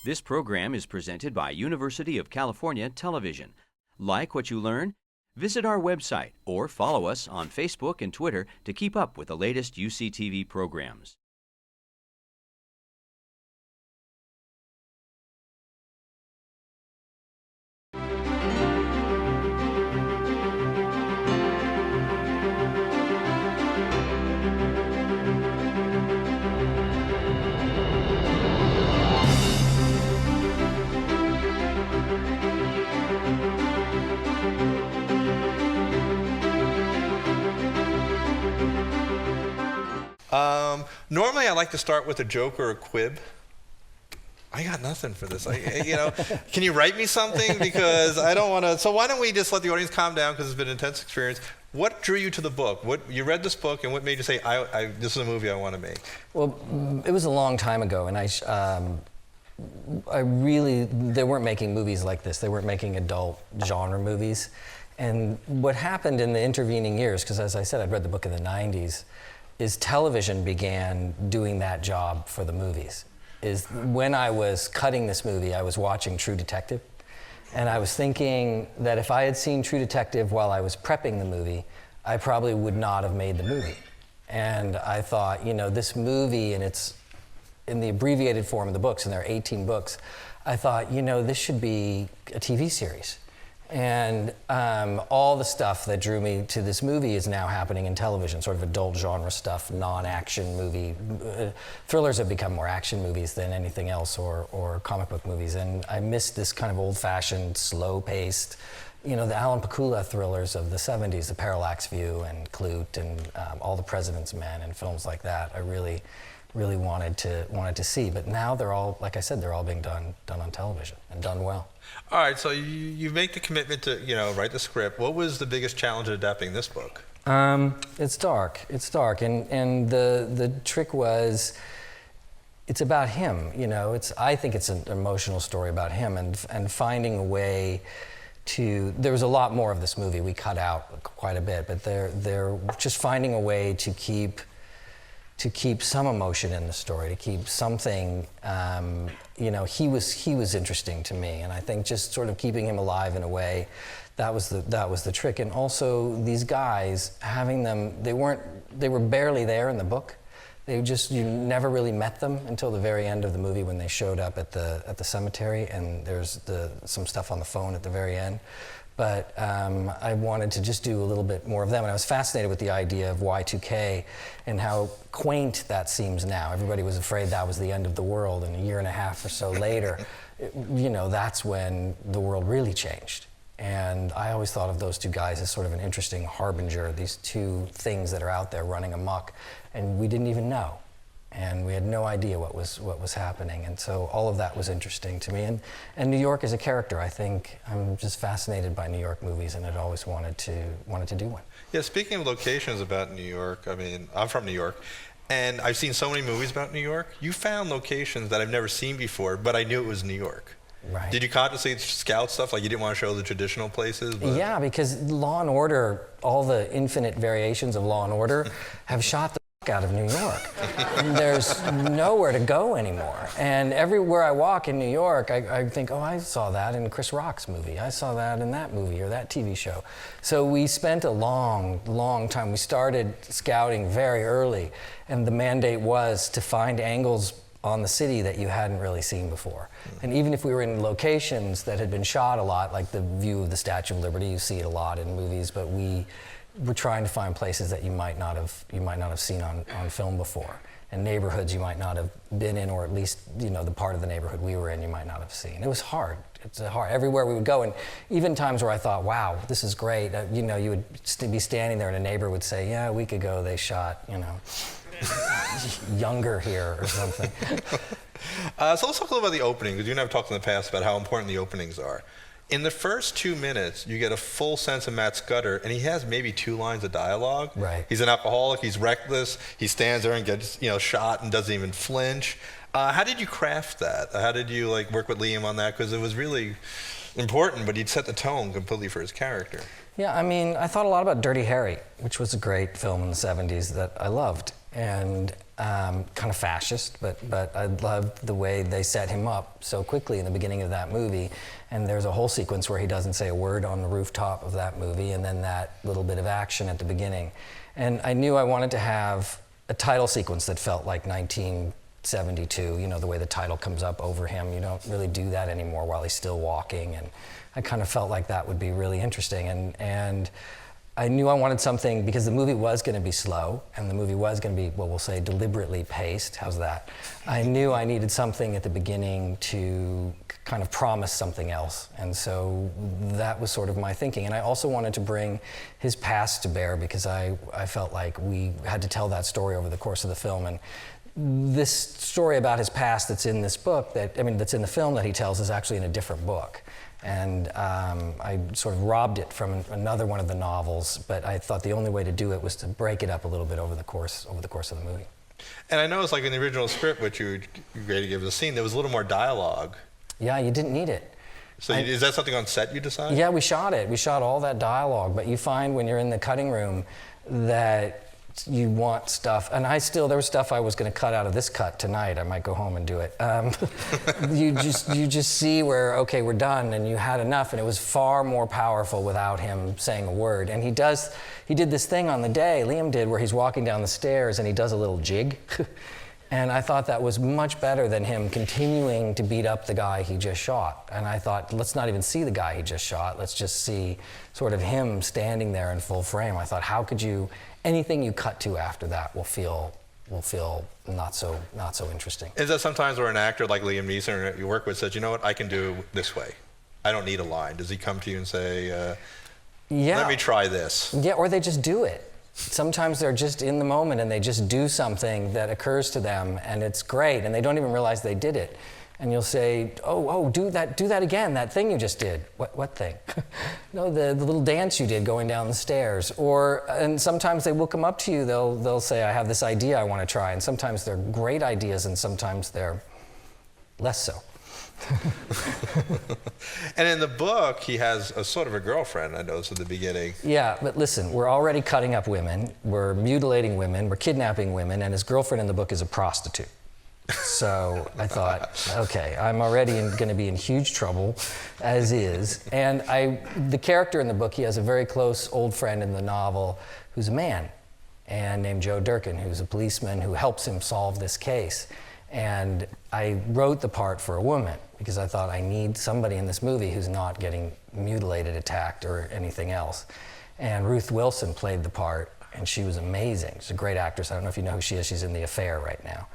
This program is presented by University of California Television. Like what you learn? Visit our website or follow us on Facebook and Twitter to keep up with the latest UCTV programs. Normally I like to start with a joke or a quib. I got nothing for this. Can you write me something? Because I don't want to. So why don't we just let the audience calm down, because it's been an intense experience. What drew you to the book? What you read this book, and what made you say, this is a movie I want to make? Well, it was a long time ago, and they weren't making movies like this. They weren't making adult genre movies. And what happened in the intervening years, because as I said, I'd read the book in the 90s, is television began doing that job for the movies. Is when I was cutting this movie, I was watching True Detective, and I was thinking that if I had seen True Detective while I was prepping the movie, I probably would not have made the movie. And I thought, this movie, and it's in the abbreviated form of the books, and there are 18 books, I thought, this should be a TV series. And all the stuff that drew me to this movie is now happening in television, sort of adult genre stuff, non-action movie. Thrillers have become more action movies than anything else, or comic book movies. And I missed this kind of old-fashioned, slow-paced, the Alan Pakula thrillers of the 70s, The Parallax View and Clute and All the President's Men and films like that. I really wanted to see. But now they're all, like I said, they're all being done on television and done well. All right, so you make the commitment to write the script. What was the biggest challenge of adapting this book? It's dark, and the trick was, it's about him. I think it's an emotional story about him, and finding a way to. There was a lot more of this movie. We cut out quite a bit, but they're just finding a way to keep some emotion in the story, to keep something. He was interesting to me, and I think just sort of keeping him alive in a way, that was the trick. And also these guys, having them, they were barely there in the book. You never really met them until the very end of the movie, when they showed up at the cemetery, and there's some stuff on the phone at the very end. But I wanted to just do a little bit more of them, and I was fascinated with the idea of Y2K and how quaint that seems now. Everybody was afraid that was the end of the world, and a year and a half or so later, that's when the world really changed. And I always thought of those two guys as sort of an interesting harbinger, these two things that are out there running amok, and we didn't even know. And we had no idea what was happening, and so all of that was interesting to me. And New York as a character, I think I'm just fascinated by New York movies, and I'd always wanted to do one. Yeah, speaking of locations about New York, I'm from New York, and I've seen so many movies about New York. You found locations that I've never seen before, but I knew it was New York. Right. Did you consciously scout stuff, like you didn't want to show the traditional places? Yeah, because Law and Order, all the infinite variations of Law and Order, have shot the out of New York. And there's nowhere to go anymore. And everywhere I walk in New York, I think, oh, I saw that in Chris Rock's movie. I saw that in that movie or that TV show. So we spent a long, long time. We started scouting very early, and the mandate was to find angles on the city that you hadn't really seen before. And even if we were in locations that had been shot a lot, like the view of the Statue of Liberty, you see it a lot in movies, but we're trying to find places that you might not have seen on film before, and neighborhoods you might not have been in, or at least the part of the neighborhood we were in you might not have seen. It was hard. It's hard. Everywhere we would go, and even times where I thought, wow, this is great. You would be standing there, and a neighbor would say, yeah, a week ago they shot Younger here or something. So let's talk a little about the opening, because you and I have talked in the past about how important the openings are. In the first 2 minutes, you get a full sense of Matt Scudder, and he has maybe 2 lines of dialogue. Right. He's an alcoholic, he's reckless, he stands there and gets shot and doesn't even flinch. How did you craft that? How did you work with Liam on that? Because it was really important, but he'd set the tone completely for his character. Yeah, I thought a lot about Dirty Harry, which was a great film in the 70s that I loved. and kind of fascist, but I loved the way they set him up so quickly in the beginning of that movie. And there's a whole sequence where he doesn't say a word on the rooftop of that movie, and then that little bit of action at the beginning. And I knew I wanted to have a title sequence that felt like 1972, you know, the way the title comes up over him. You don't really do that anymore while he's still walking, and I kind of felt like that would be really interesting. And I knew I wanted something, because the movie was going to be slow, and the movie was going to be, well, we'll say deliberately paced. How's that? I knew I needed something at the beginning to kind of promise something else. And so that was sort of my thinking. And I also wanted to bring his past to bear, because I felt like we had to tell that story over the course of the film. And this story about his past that's in this book, that's in the film that he tells, is actually in a different book. And I sort of robbed it from another one of the novels, but I thought the only way to do it was to break it up a little bit over the course of the movie. And I noticed, like in the original script, which you agreed to give us a scene, there was a little more dialogue. Yeah, you didn't need it. So is that something on set you decided? Yeah, we shot it. We shot all that dialogue, but you find when you're in the cutting room that you want stuff, and there was stuff I was going to cut out of this cut tonight. I might go home and do it. You just see where, okay, we're done, and you had enough, and it was far more powerful without him saying a word. And he did this thing on the day, Liam did, where he's walking down the stairs and he does a little jig. And I thought that was much better than him continuing to beat up the guy he just shot. And I thought, let's not even see the guy he just shot. Let's just see sort of him standing there in full frame. I thought, how could you, anything you cut to after that will feel not so interesting. Is that sometimes where an actor like Liam Neeson you work with says, you know what, I can do this way. I don't need a line. Does he come to you and say, yeah, let me try this? Yeah, or they just do it. Sometimes they're just in the moment and they just do something that occurs to them, and it's great, and they don't even realize they did it. And you'll say, oh, do that again, that thing you just did. What thing? No, the little dance you did going down the stairs. And sometimes they will come up to you, they'll say, I have this idea I want to try. And sometimes they're great ideas, and sometimes they're less so. And in the book, he has a sort of a girlfriend, I noticed at the beginning. Yeah, but listen, we're already cutting up women, we're mutilating women, we're kidnapping women, and his girlfriend in the book is a prostitute. So I thought, okay, I'm already going to be in huge trouble, as is. And the character in the book, he has a very close old friend in the novel who's a man, and named Joe Durkin, who's a policeman who helps him solve this case. And I wrote the part for a woman, because I thought I need somebody in this movie who's not getting mutilated, attacked, or anything else. And Ruth Wilson played the part, and she was amazing. She's a great actress. I don't know if you know who she is. She's in The Affair right now.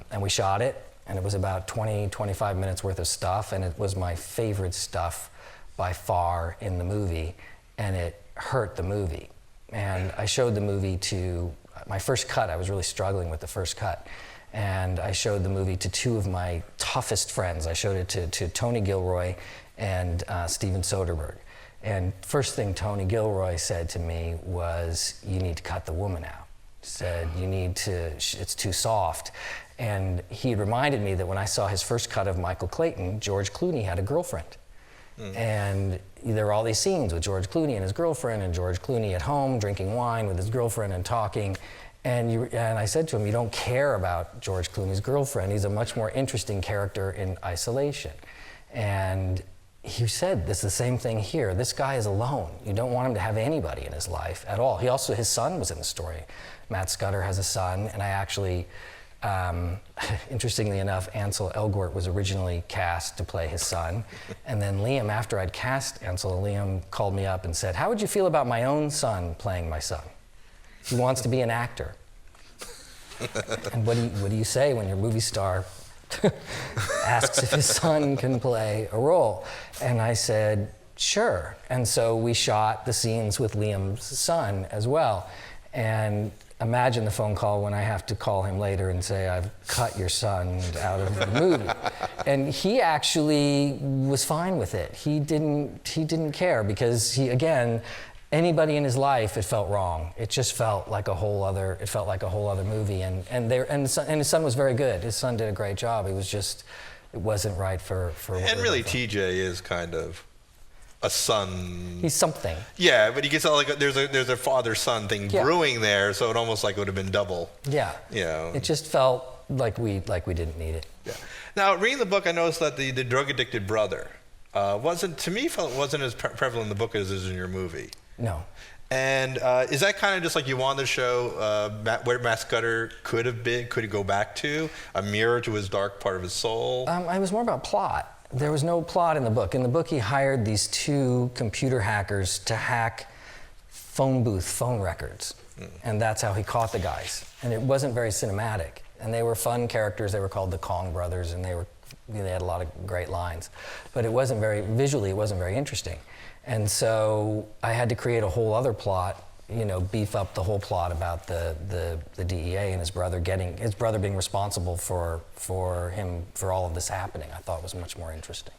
And we shot it, and it was about 25 minutes worth of stuff, and it was my favorite stuff by far in the movie, and it hurt the movie. And I showed the movie to my first cut. I was really struggling with the first cut. And I showed the movie to two of my toughest friends. I showed it to Tony Gilroy and Steven Soderbergh. And first thing Tony Gilroy said to me was, you need to cut the woman out. He said, it's too soft. And he reminded me that when I saw his first cut of Michael Clayton, George Clooney had a girlfriend. And there were all these scenes with George Clooney and his girlfriend, and George Clooney at home drinking wine with his girlfriend and talking. And I said to him, you don't care about George Clooney's girlfriend. He's a much more interesting character in isolation. And he said, this is the same thing here. This guy is alone. You don't want him to have anybody in his life at all. His son was in the story. Matt Scudder has a son, and I actually, interestingly enough, Ansel Elgort was originally cast to play his son. And then Liam, after I'd cast Ansel, Liam called me up and said, how would you feel about my own son playing my son? He wants to be an actor. And what do you say when your movie star asks if his son can play a role? And I said, sure. And so we shot the scenes with Liam's son as well. And imagine the phone call when I have to call him later and say, I've cut your son out of the movie. And he actually was fine with it. He didn't care, because anybody in his life, it felt wrong. It just felt like a whole other movie. And his son was very good. His son did a great job. It wasn't right for And really, TJ is kind of a son. He's something. Yeah, but you can tell like there's a father-son thing brewing there, so it almost like would have been double. Yeah. You know. It just felt like we didn't need it. Yeah. Now, reading the book, I noticed that the drug-addicted brother wasn't as prevalent in the book as it is in your movie. No. And is that kind of just like you wanted to show where Matt Scudder could have been, could he go back to, a mirror to his dark part of his soul? It was more about plot. There was no plot in the book. In the book, he hired these 2 computer hackers to hack phone records. And that's how he caught the guys. And it wasn't very cinematic. And they were fun characters. They were called the Kong brothers, and they had a lot of great lines. But visually, it wasn't very interesting. And so I had to create a whole other plot, beef up the whole plot about the DEA and his brother being responsible for all of this happening. I thought was much more interesting.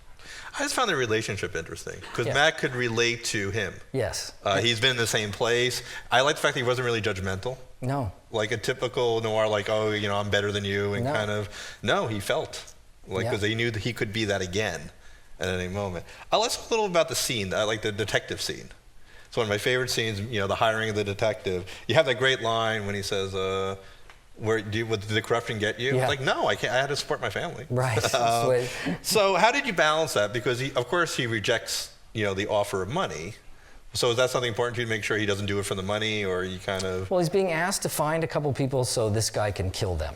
I just found the relationship interesting because Yeah. Matt could relate to him. Yes. He's been in the same place. I like the fact that he wasn't really judgmental. No. Like a typical noir, like, oh, I'm better than you, and No. No, he felt like, because he knew that he could be that again at any moment. Let's talk a little about the scene. I like the detective scene. It's one of my favorite scenes, the hiring of the detective. You have that great line when he says, did the corruption get you? Yeah. Like, no, I can't. I had to support my family. Right. So how did you balance that? Because of course he rejects, the offer of money. So is that something important to you to make sure he doesn't do it for the money, or you kind of? Well, he's being asked to find a couple people so this guy can kill them.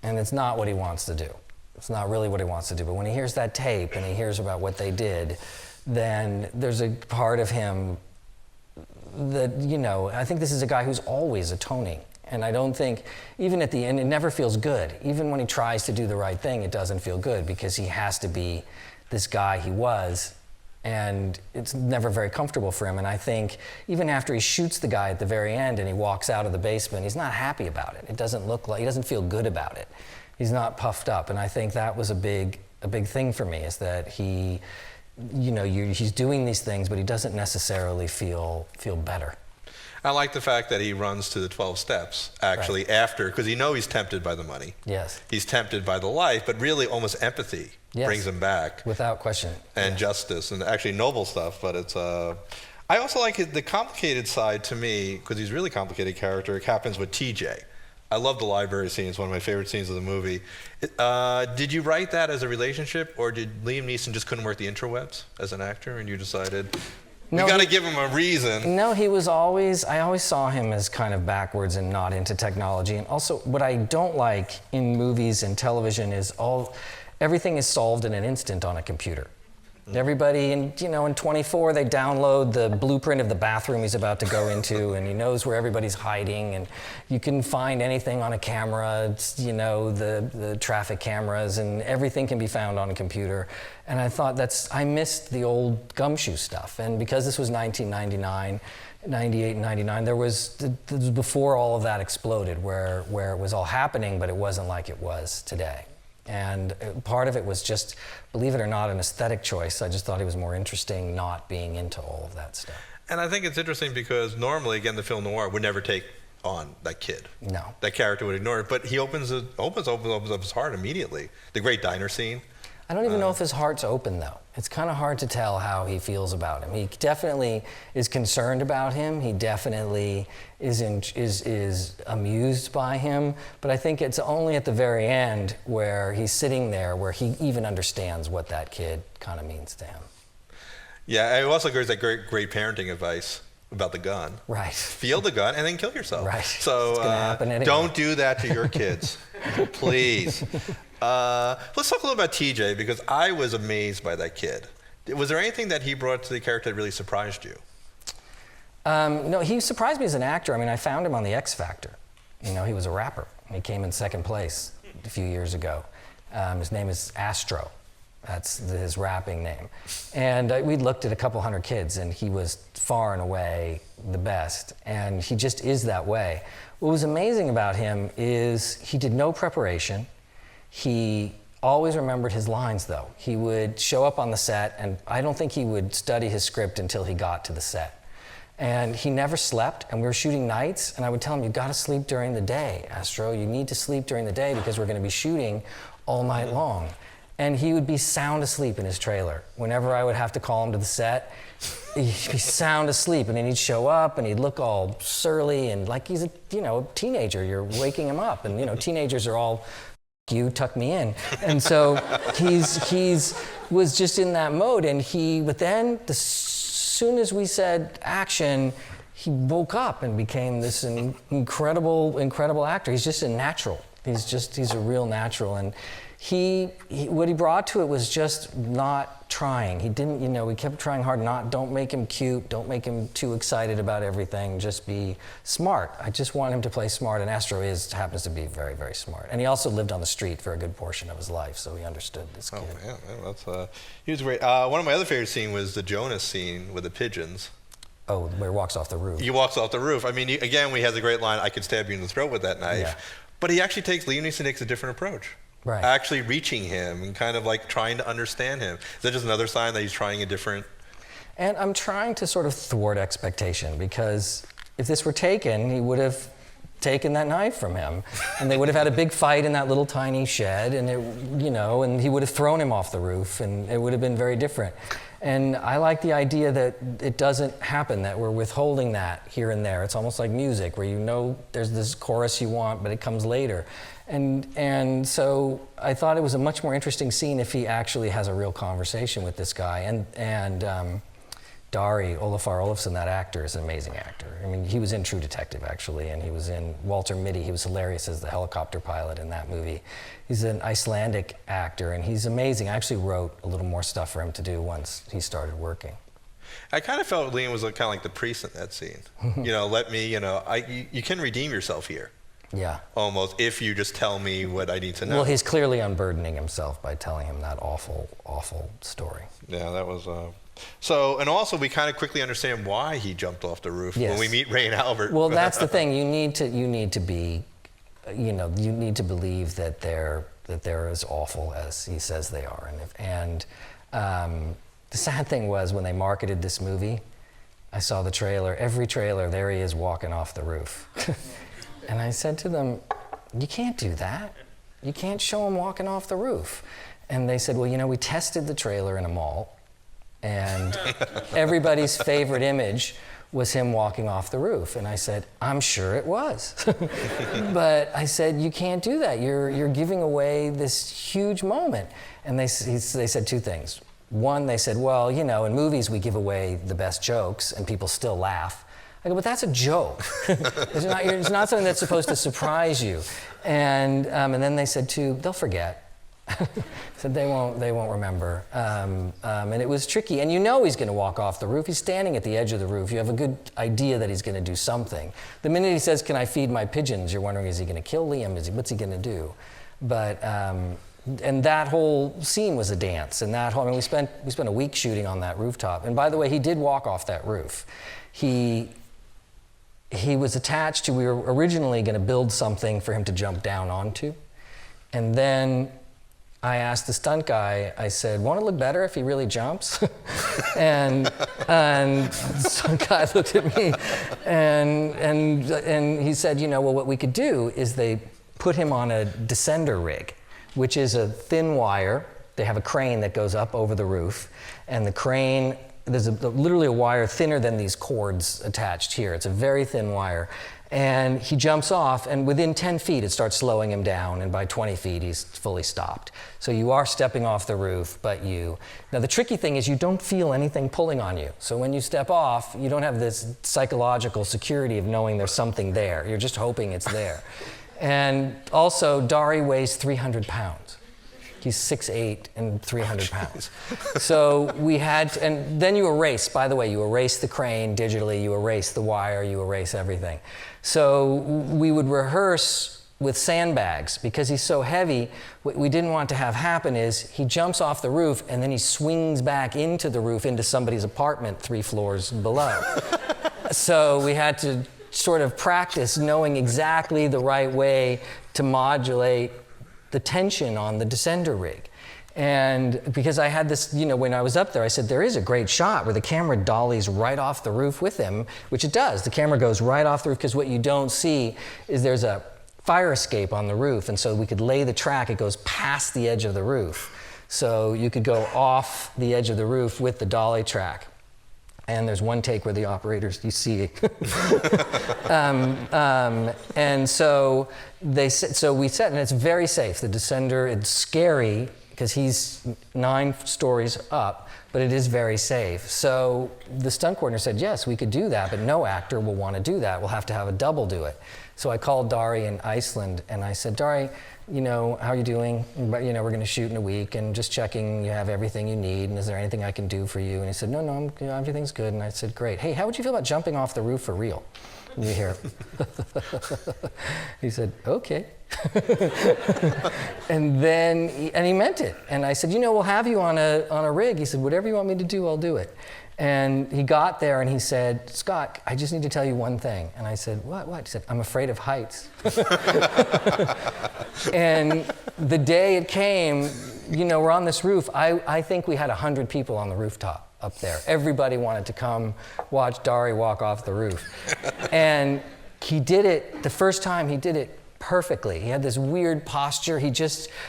And it's not what he wants to do. It's not really what he wants to do. But when he hears that tape and he hears about what they did, then there's a part of him that, I think this is a guy who's always atoning. And I don't think, even at the end, it never feels good. Even when he tries to do the right thing, it doesn't feel good because he has to be this guy he was. And it's never very comfortable for him. And I think even after he shoots the guy at the very end and he walks out of the basement, he's not happy about it. It doesn't look like, he doesn't feel good about it. He's not puffed up. And I think that was a big thing for me, is that he, he's doing these things, but he doesn't necessarily feel better. I like the fact that he runs to the 12 steps, actually, after, because he's tempted by the money. Yes. He's tempted by the life, but really almost empathy brings him back. Without question. And justice, and actually noble stuff, but it's... I also like the complicated side to me, because he's a really complicated character. It happens with TJ. I love the library scene. It's one of my favorite scenes of the movie. Did you write that as a relationship, or did Liam Neeson just couldn't work the interwebs as an actor, and you decided... No, you got to give him a reason. No, I always saw him as kind of backwards and not into technology. And also, what I don't like in movies and television is everything is solved in an instant on a computer. Everybody, in 24, they download the blueprint of the bathroom he's about to go into, and he knows where everybody's hiding, and you can find anything on a camera. It's, the traffic cameras, and everything can be found on a computer. And I thought I missed the old gumshoe stuff. And because this was 1999, 98 and 99, there was before all of that exploded, where it was all happening, but it wasn't like it was today. And part of it was just, believe it or not, an aesthetic choice. I just thought it was more interesting not being into all of that stuff. And I think it's interesting because normally, again, the film noir would never take on that kid. No. That character would ignore it, but he opens up his heart immediately. The great diner scene. I don't even know if his heart's open, though. It's kind of hard to tell how he feels about him. He definitely is concerned about him. He definitely is amused by him. But I think it's only at the very end where he's sitting there where he even understands what that kid kind of means to him. Yeah, I also agree with that great parenting advice about the gun. Right. Feel the gun and then kill yourself. Right. So It's gonna happen anyway. Don't do that to your kids, please. Let's talk a little about TJ, because I was amazed by that kid. Was there anything that he brought to the character that really surprised you? No, he surprised me as an actor. I mean, I found him on the X Factor. He was a rapper. He came in second place a few years ago. His name is Astro. That's his rapping name. And we looked at a couple hundred kids, and he was far and away the best. And he just is that way. What was amazing about him is he did no preparation. He always remembered his lines, though. He would show up on the set, and I don't think he would study his script until he got to the set. And he never slept, and we were shooting nights, and I would tell him, "You gotta sleep during the day, Astro. You need to sleep during the day because we're gonna be shooting all night long." And he would be sound asleep in his trailer. Whenever I would have to call him to the set, he'd be sound asleep, and then he'd show up and he'd look all surly and like he's a teenager. You're waking him up, and teenagers are all, you tuck me in. And so he's was just in that mode, but then as soon as we said action, he woke up and became this incredible actor. He's just a natural. He's a real natural. And what he brought to it was just not trying. He didn't, we kept trying hard, don't make him cute, don't make him too excited about everything, just be smart. I just want him to play smart, and Astro happens to be very, very smart. And he also lived on the street for a good portion of his life, so he understood this kid. Oh man, he was great. One of my other favorite scenes was the Jonas scene with the pigeons. Oh, where he walks off the roof. He walks off the roof. I mean, again, we had the great line, "I could stab you in the throat with that knife." Yeah. But Liam Neeson takes a different approach. Right. Actually reaching him and kind of like trying to understand him. Is that just another sign that he's trying a different... And I'm trying to sort of thwart expectation, because if this were taken, he would have taken that knife from him, and they would have had a big fight in that little tiny shed, and and he would have thrown him off the roof, and it would have been very different. And I like the idea that it doesn't happen, that we're withholding that here and there. It's almost like music, where there's this chorus you want, but it comes later. And so I thought it was a much more interesting scene if he actually has a real conversation with this guy. And Dari, Olafur Olafsson, that actor, is an amazing actor. I mean, he was in True Detective, actually, and he was in Walter Mitty. He was hilarious as the helicopter pilot in that movie. He's an Icelandic actor, and he's amazing. I actually wrote a little more stuff for him to do once he started working. I kind of felt Liam was kind of like the priest in that scene. You can redeem yourself here. Yeah. Almost, if you just tell me what I need to know. Well, he's clearly unburdening himself by telling him that awful, awful story. Yeah, that was... and also we kind of quickly understand why he jumped off the roof when we meet Ray and Albert. Well, that's the thing. You need to be, you need to believe that they're as awful as he says they are. And the sad thing was, when they marketed this movie, I saw the trailer. Every trailer, there he is walking off the roof. And I said to them, you can't do that. You can't show him walking off the roof. And they said, well, we tested the trailer in a mall, and everybody's favorite image was him walking off the roof. And I said, I'm sure it was. But I said, you can't do that. You're giving away this huge moment. And they said two things. One, they said, well, in movies we give away the best jokes and people still laugh. I go, but that's a joke. It's not something that's supposed to surprise you. And then they said, too, they'll forget. Said they won't remember. And it was tricky. And he's going to walk off the roof. He's standing at the edge of the roof. You have a good idea that he's going to do something. The minute he says, can I feed my pigeons, you're wondering, is he going to kill Liam? What's he going to do? But, and that whole scene was a dance. And we spent a week shooting on that rooftop. And by the way, he did walk off that roof. He was attached to, we were originally going to build something for him to jump down onto. And then I asked the stunt guy, I said, won't it look better if he really jumps? and the stunt guy looked at me and he said, what we could do is they put him on a descender rig, which is a thin wire. They have a crane that goes up over the roof, and the crane, there's literally a wire thinner than these cords attached here. It's a very thin wire. And he jumps off, and within 10 feet, it starts slowing him down, and by 20 feet, he's fully stopped. So you are stepping off the roof, but now the tricky thing is you don't feel anything pulling on you. So when you step off, you don't have this psychological security of knowing there's something there. You're just hoping it's there. And also, Dari weighs 300 pounds. He's 6'8" and 300 pounds. So we had, and then you erase, by the way, you erase the crane digitally, you erase the wire, you erase everything. So we would rehearse with sandbags. Because he's so heavy, what we didn't want to have happen is he jumps off the roof and then he swings back into the roof into somebody's apartment 3 floors below. So we had to sort of practice knowing exactly the right way to modulate the tension on the descender rig. And because I had this, when I was up there, I said, there is a great shot where the camera dollies right off the roof with him, which it does. The camera goes right off the roof, because what you don't see is there's a fire escape on the roof, and so we could lay the track, it goes past the edge of the roof. So you could go off the edge of the roof with the dolly track. And there's one take where the operators, you see, and so we set, and it's very safe. The descender, it's scary because he's 9 stories up, but it is very safe. So the stunt coordinator said, yes, we could do that, but no actor will want to do that. We'll have to have a double do it. So I called Dari in Iceland, and I said, Dari, how are you doing? We're going to shoot in a week, and just checking you have everything you need, and is there anything I can do for you? And he said, no, everything's good. And I said, great. Hey, how would you feel about jumping off the roof for real? And you hear, he said, okay. and he meant it. And I said, we'll have you on a rig. He said, whatever you want me to do, I'll do it. And he got there and he said, Scott, I just need to tell you one thing. And I said, what? He said, I'm afraid of heights. And the day it came, we're on this roof. I think we had 100 people on the rooftop up there. Everybody wanted to come watch Dari walk off the roof. And he did it, the first time he did it perfectly. He had this weird posture.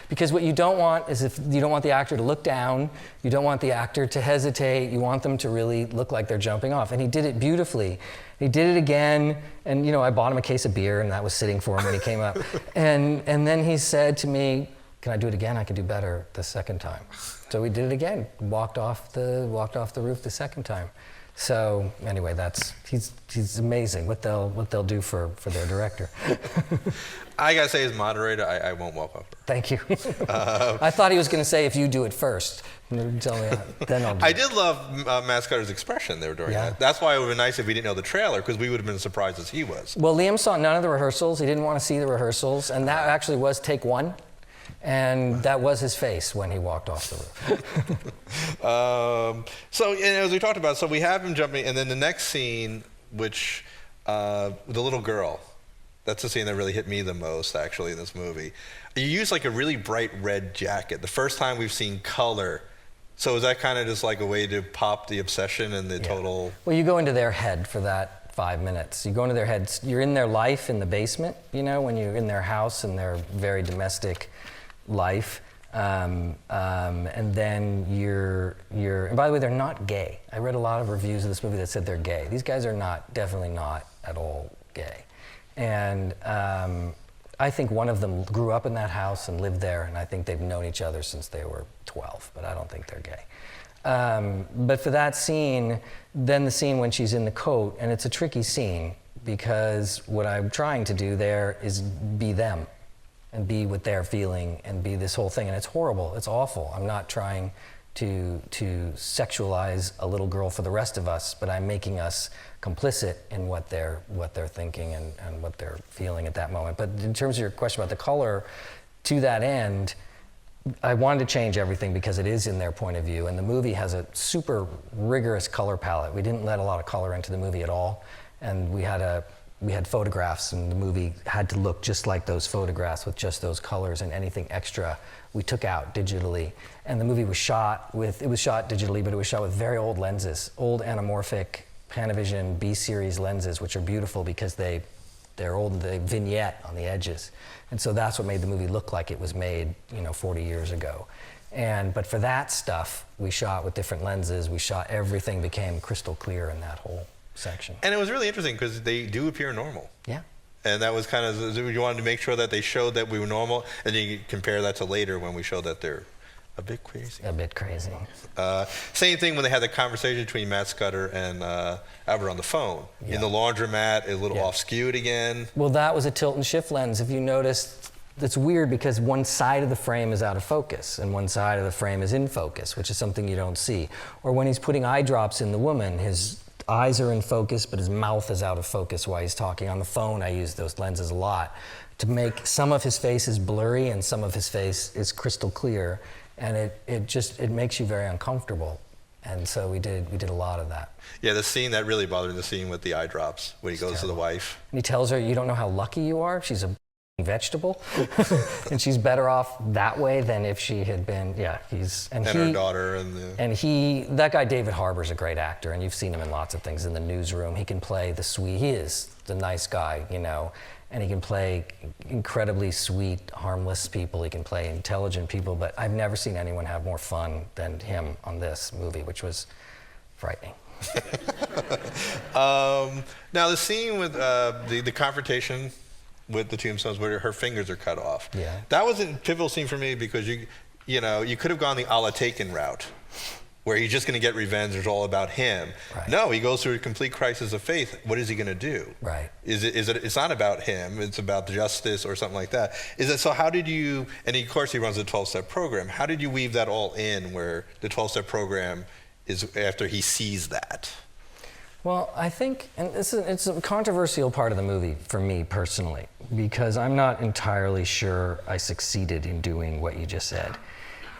Because what you don't want is if you don't want the actor to look down, you don't want the actor to hesitate, you want them to really look like they're jumping off. And he did it beautifully. He did it again, and I bought him a case of beer, and that was sitting for him when he came up. And then he said to me, can I do it again? I can do better the second time. So we did it again, walked off the roof the second time. So anyway, he's amazing what they'll do for their director. I gotta say, as moderator, I won't walk off. Thank you. I thought he was going to say, if you do it first, tell me then I'll do it. I did love Matt Scudder's expression there during that. That's why it would have been nice if we didn't know the trailer, because we would have been as surprised as he was. Well, Liam saw none of the rehearsals. He didn't want to see the rehearsals, and that actually was take 1. And that was his face when he walked off the roof. So, and as we talked about, so we have him jumping, and then the next scene, which the little girl, that's the scene that really hit me the most, actually, in this movie. You use like a really bright red jacket. The first time we've seen color. So is that kind of just like a way to pop the obsession and the total? Well, you go into their head for that 5 minutes. You go into their heads. You're in their life in the basement, when you're in their house and their very domestic life, and then and by the way, they're not gay. I read a lot of reviews of this movie that said they're gay. These guys are definitely not at all gay. And I think one of them grew up in that house and lived there, and I think they've known each other since they were 12, but I don't think they're gay. But for that scene, then the scene when she's in the coat, and it's a tricky scene because what I'm trying to do there is be them and be what they're feeling and be this whole thing. And it's horrible, it's awful. I'm not trying to sexualize a little girl for the rest of us, but I'm making us complicit in what they're thinking and what they're feeling at that moment. But in terms of your question about the color, to that end, I wanted to change everything because it is in their point of view, and the movie has a super rigorous color palette. We didn't let a lot of color into the movie at all, and we had photographs, and the movie had to look just like those photographs with just those colors, and anything extra we took out digitally. And the movie was shot digitally, but it was shot with very old lenses, old anamorphic Panavision B-series lenses, which are beautiful because they're old and they vignette on the edges. And so that's what made the movie look like it was made, 40 years ago. But for that stuff, we shot with different lenses. Everything became crystal clear in that whole section. And it was really interesting because they do appear normal. Yeah. And that was kind of, you wanted to make sure that they showed that we were normal, and then you compare that to later when we showed that they're a bit crazy. A bit crazy. Same thing when they had the conversation between Matt Scudder and Albert on the phone. Yeah. In the laundromat, a little off-skewed again. Well, that was a tilt and shift lens. If you noticed, it's weird because one side of the frame is out of focus and one side of the frame is in focus, which is something you don't see. Or when he's putting eye drops in the woman, his eyes are in focus, but his mouth is out of focus while he's talking. On the phone, I use those lenses a lot to make some of his face is blurry and some of his face is crystal clear. And it makes you very uncomfortable. And so we did a lot of that. Yeah, the scene that really bothered me, the scene with the eye drops, when he goes to the wife. And he tells her, you don't know how lucky you are. She's a vegetable. And she's better off that way than if she had been, her daughter. That guy David Harbour's a great actor, and you've seen him in lots of things in the newsroom. He can play the sweet, he is the nice guy, and he can play incredibly sweet, harmless people. He can play intelligent people, but I've never seen anyone have more fun than him on this movie, which was frightening. Now the scene with the confrontation with the Tombstones, where her fingers are cut off. Yeah. That was a pivotal scene for me because you could have gone the a la Taken route, where he's just going to get revenge. It's all about him. Right. No, he goes through a complete crisis of faith. What is he going to do? Right. It's not about him. It's about justice or something like that. So how did you? And of course he runs a 12-step program. How did you weave that all in, where the 12-step program is after he sees that? Well, I think, and it's a controversial part of the movie for me personally, because I'm not entirely sure I succeeded in doing what you just said.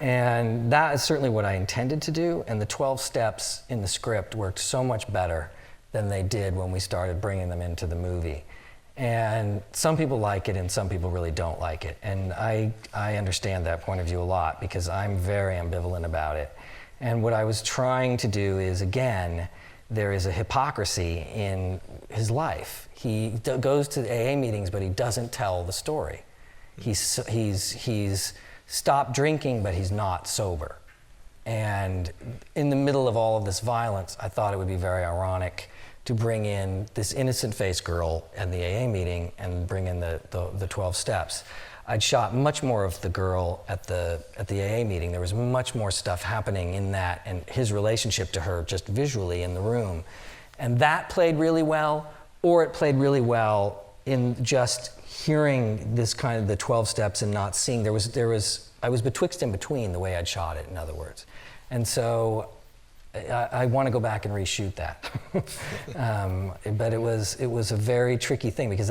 And that is certainly what I intended to do, and the 12 steps in the script worked so much better than they did when we started bringing them into the movie. And some people like it and some people really don't like it. And I understand that point of view a lot, because I'm very ambivalent about it. And what I was trying to do is, again, there is a hypocrisy in his life. He goes to AA meetings, but he doesn't tell the story. He's stopped drinking, but he's not sober. And in the middle of all of this violence, I thought it would be very ironic to bring in this innocent-faced girl at the AA meeting and bring in the 12 steps. I'd shot much more of the girl at the AA meeting. There was much more stuff happening in that, and his relationship to her just visually in the room. And that played really well, or it played really well in just hearing this kind of the 12 steps and not seeing. I was betwixt and between the way I'd shot it, in other words. And so I want to go back and reshoot that. But it was a very tricky thing, because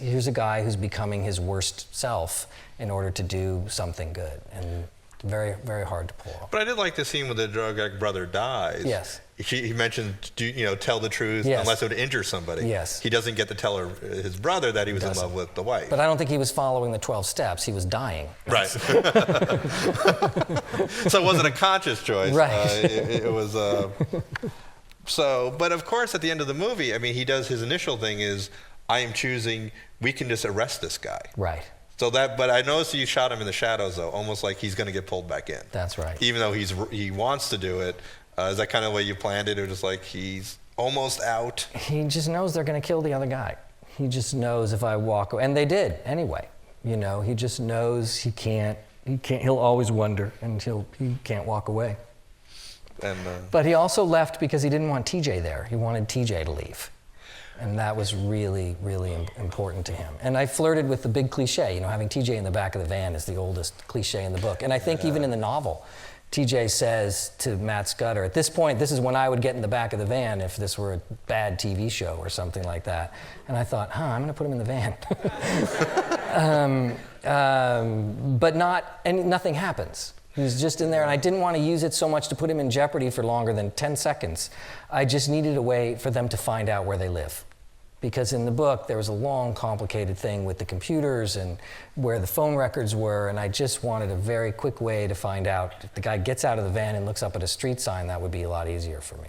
here's a guy who's becoming his worst self in order to do something good, and very, very hard to pull off. But I did like the scene where the drug addict brother dies. Yes. He mentioned, tell the truth, yes, unless it would injure somebody. Yes. He doesn't get to tell his brother that he was in love with the wife. But I don't think he was following the 12 steps. He was dying. Right. So it wasn't a conscious choice. Right. It was. But of course, at the end of the movie, I mean, he does his initial thing is, I am choosing. We can just arrest this guy. Right. But I noticed you shot him in the shadows, though, almost like he's going to get pulled back in. That's right. Even though he wants to do it. Is that kind of the way you planned it, or just like he's almost out? He just knows they're going to kill the other guy. He just knows if I walk away, and they did anyway. He just knows he can't. He'll always wonder, and he can't walk away. But he also left because he didn't want TJ there. He wanted TJ to leave. And that was really, really important to him. And I flirted with the big cliche, having TJ in the back of the van is the oldest cliche in the book. And I think even in the novel, TJ says to Matt Scudder, at this point, this is when I would get in the back of the van if this were a bad TV show or something like that. And I thought, I'm going to put him in the van. But nothing happens. He was just in there, and I didn't want to use it so much to put him in jeopardy for longer than 10 seconds. I just needed a way for them to find out where they live. Because in the book, there was a long, complicated thing with the computers and where the phone records were, and I just wanted a very quick way to find out. If the guy gets out of the van and looks up at a street sign, that would be a lot easier for me.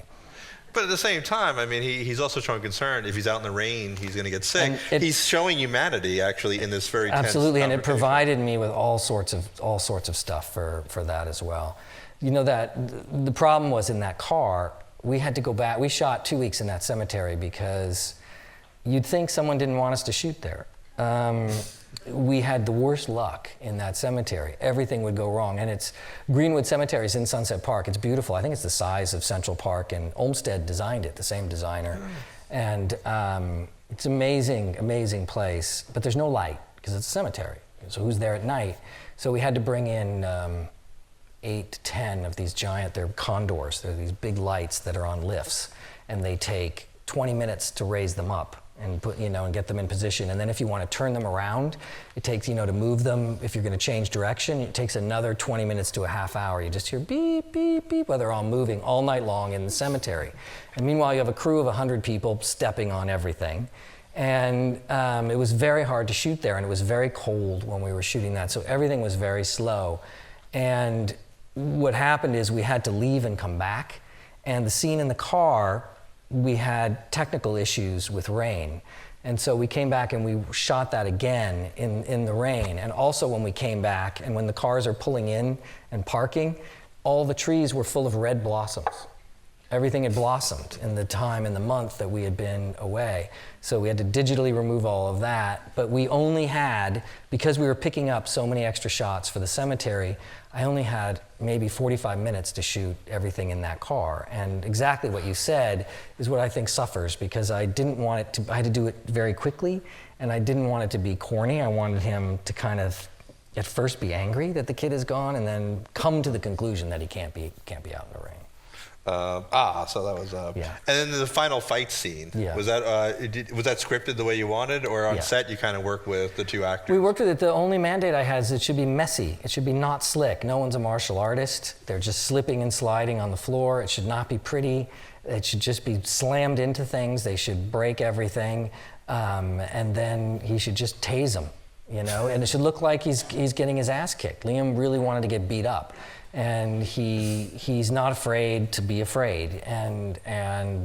But at the same time, I mean, he's also showing concern. If he's out in the rain, he's going to get sick. He's showing humanity, actually, in this very tense absolutely, and it provided me with all sorts of stuff for that as well. That the problem was in that car, we had to go back. We shot 2 weeks in that cemetery because you'd think someone didn't want us to shoot there. We had the worst luck in that cemetery. Everything would go wrong. And it's Greenwood Cemetery is in Sunset Park. It's beautiful. I think it's the size of Central Park, and Olmsted designed it, the same designer. And it's amazing, amazing place. But there's no light because it's a cemetery. So who's there at night? So we had to bring in 8 to 10 of these they're condors. They're these big lights that are on lifts. And they take 20 minutes to raise them up and put, and get them in position. And then if you want to turn them around, it takes, to move them, if you're going to change direction, it takes another 20 minutes to a half hour. You just hear beep, beep, beep, while they're all moving all night long in the cemetery. And meanwhile, you have a crew of 100 people stepping on everything. And it was very hard to shoot there, and it was very cold when we were shooting that, so everything was very slow. And what happened is we had to leave and come back, and the scene in the car, we had technical issues with rain. And so we came back and we shot that again in the rain. And also when we came back and when the cars are pulling in and parking, all the trees were full of red blossoms. Everything had blossomed in the time and the month that we had been away. So we had to digitally remove all of that. But we only had, because we were picking up so many extra shots for the cemetery, I only had maybe 45 minutes to shoot everything in that car. And exactly what you said is what I think suffers, because I didn't want it to, I had to do it very quickly, and I didn't want it to be corny. I wanted him to kind of at first be angry that the kid is gone, and then come to the conclusion that he can't be out in the rain. So that was Yeah. And then the final fight scene, Yeah. was that scripted the way you wanted, or on Yeah. set you kind of worked with the two actors? We worked with it. The only mandate I had is it should be messy. It should be not slick. No one's a martial artist. They're just slipping and sliding on the floor. It should not be pretty. It should just be slammed into things. They should break everything, and then he should just tase them, you know. And it should look like he's getting his ass kicked. Liam really wanted to get beat up. And he's not afraid to be afraid, and